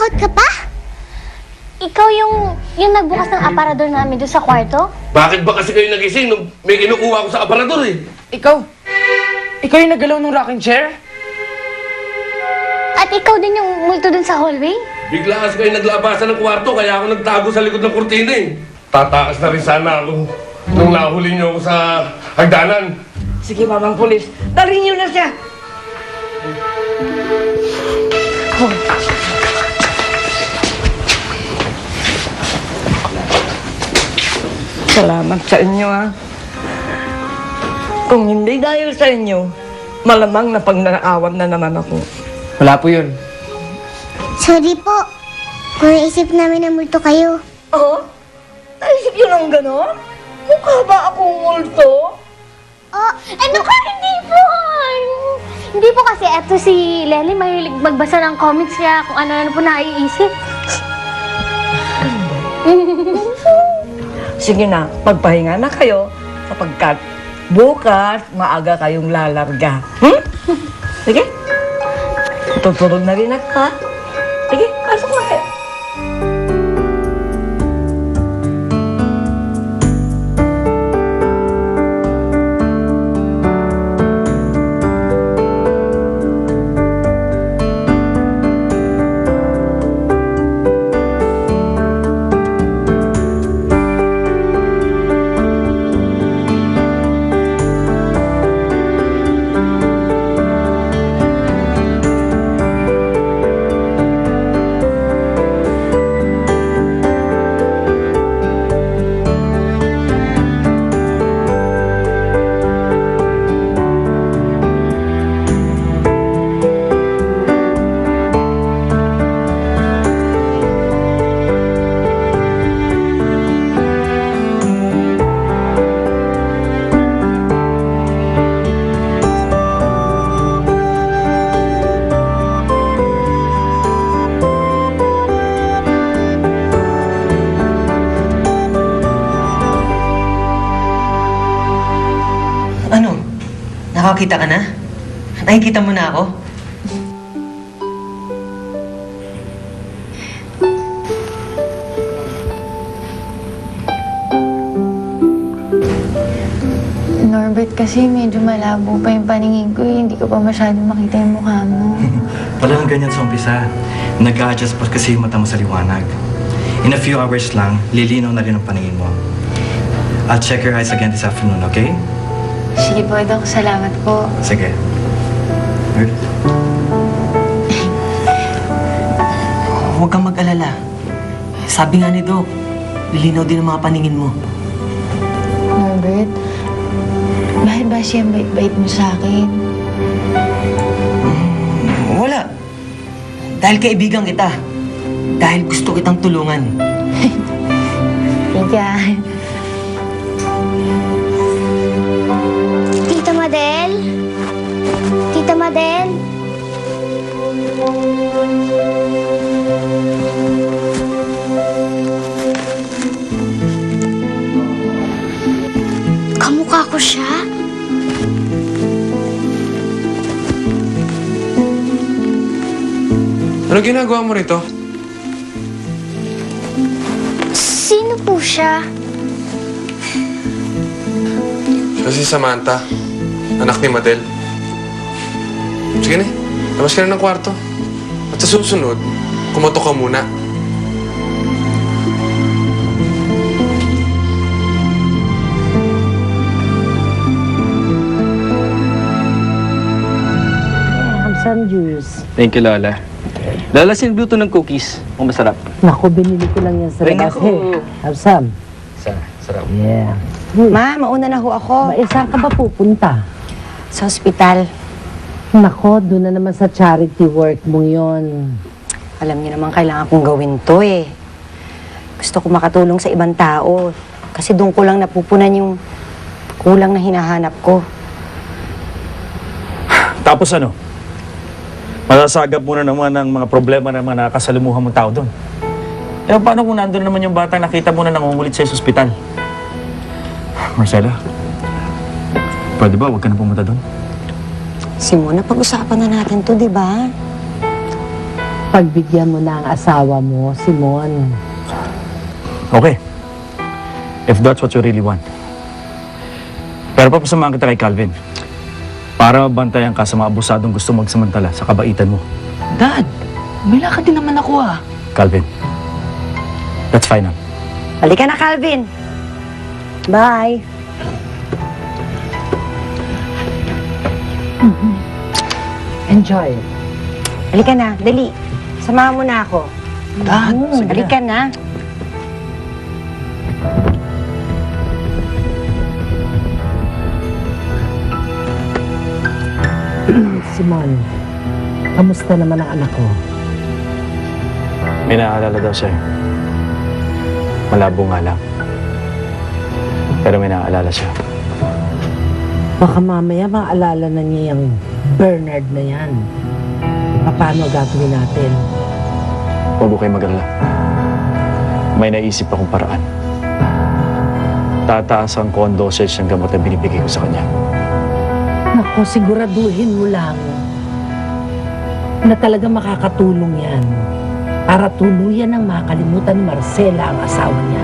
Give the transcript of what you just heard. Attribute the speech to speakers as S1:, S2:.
S1: Natatakot ka pa? Ikaw yung nagbukas ng aparador namin doon sa kwarto?
S2: Bakit ba kasi kayo nagising nung may kinukuha ko sa aparador eh?
S3: Ikaw? Ikaw yung nagalaw ng rocking chair?
S1: At ikaw din yung multo doon sa hallway?
S2: Bigla kasi kayo naglabasan ng kwarto kaya ako nagtago sa likod ng kurtina eh. Tataas na rin sana ako nung nahuli niyo ako sa hagdanan.
S3: Sige, mamang pulis. Dalhin niyo na siya! Salamat sa inyo, ha. Kung hindi dahil sa inyo, malamang na pagnanaawan na naman ako.
S4: Wala po yun.
S1: Sorry po. Kung naisip namin na multo kayo.
S3: Oh? Naisip yun ang gano'n? Mukha ba akong multo?
S1: Oh, ano ka? Hindi po! Hindi po kasi eto si Lely mahilig magbasa ng comics niya kung ano-ano po naiisip.
S3: Sige na, magpahinga na kayo sapagkat bukas maaga kayong lalarga. Sige? Tutulog na rin ako, ha? Sige, pasok na kayo.
S5: Ano? Nakakita ka na? Nakikita mo na ako?
S6: Norbert, kasi medyo malabo pa yung paningin ko eh. Hindi ko pa masyadong makita yung mukha mo.
S7: Wala nang ganyan sa umpisa. Nag-a-adjust pa kasi yung mata mo sa liwanag. In a few hours lang, lilinaw na rin ang paningin mo. I'll check your eyes again this afternoon, okay?
S6: Sige po, Dok. Salamat po.
S7: Sige. Good.
S5: Huwag kang mag-alala. Sabi nga ni Doc, lilinaw din ang mga paningin mo.
S6: Norbert, bakit ba siya bait-bait mo sa akin?
S5: Wala. Dahil kaibigan kita. Dahil gusto kitang tulungan.
S6: Yan.
S1: Tita Madel? Tita Madel? Kamukha ko siya?
S4: Ano ginagawa mo rito?
S1: Sino po siya?
S4: Siya si Samantha, anak ni Madel. Sige na, labas ka na ng kwarto. At sa susunod, kumato ka muna.
S8: Some juice.
S9: Thank you, Lola. Lola, sinluto ng cookies. Kung masarap.
S8: Naku, binili ko lang yan sa
S9: Ay,
S8: labas.
S9: naku.
S8: Hey, have some.
S9: Sarap.
S8: Yeah.
S10: Ma, mauna na ho ako.
S8: Saan ka ba pupunta?
S10: Sa ospital.
S8: Nako, doon na naman sa charity work mong yon.
S10: Alam niyo naman kailangan kong gawin to eh. Gusto ko makatulong sa ibang tao. Kasi doon ko lang napupunan yung kulang na hinahanap ko.
S11: Tapos ano? Masasagap mo na naman ang mga problema ng mga nakasalimuhan mong tao doon. Eh, paano kung nandun naman yung batang nakita mo na nangungulit sa ospital? Marcela, pwede ba huwag ka na pumunta doon?
S10: Simona, pag-usapan na natin to, di ba?
S8: pagbigyan mo na ang asawa mo, Simon.
S11: Okay. If that's what you really want. Pero papasamahan kita kay Calvin. Para mabantayan ka sa mga abusadong gusto magsamantala sa kabaitan mo.
S5: Dad, may lakad din naman ako ah.
S11: Calvin. That's final.
S10: Halika na, Calvin. Bye.
S8: Enjoy.
S10: Halika na, dali. Samahan mo na ako.
S5: Dad, sige na.
S10: Halika na.
S8: Simon, kamusta naman ang anak ko?
S11: May naaalala daw sa'yo. Malabo nga lang. Pero may naaalala siya.
S8: Baka mamaya maalala na niya yung Bernard na yan. Paano gagawin natin?
S11: Huwag mo kayo mag-alala. May naisip akong paraan. Tataas ang condosage ng gamot na binibigay ko sa kanya.
S8: Naku, siguraduhin mo lang na talaga makakatulong yan para tuluyan ng makalimutan ni Marcela ang asawa niya.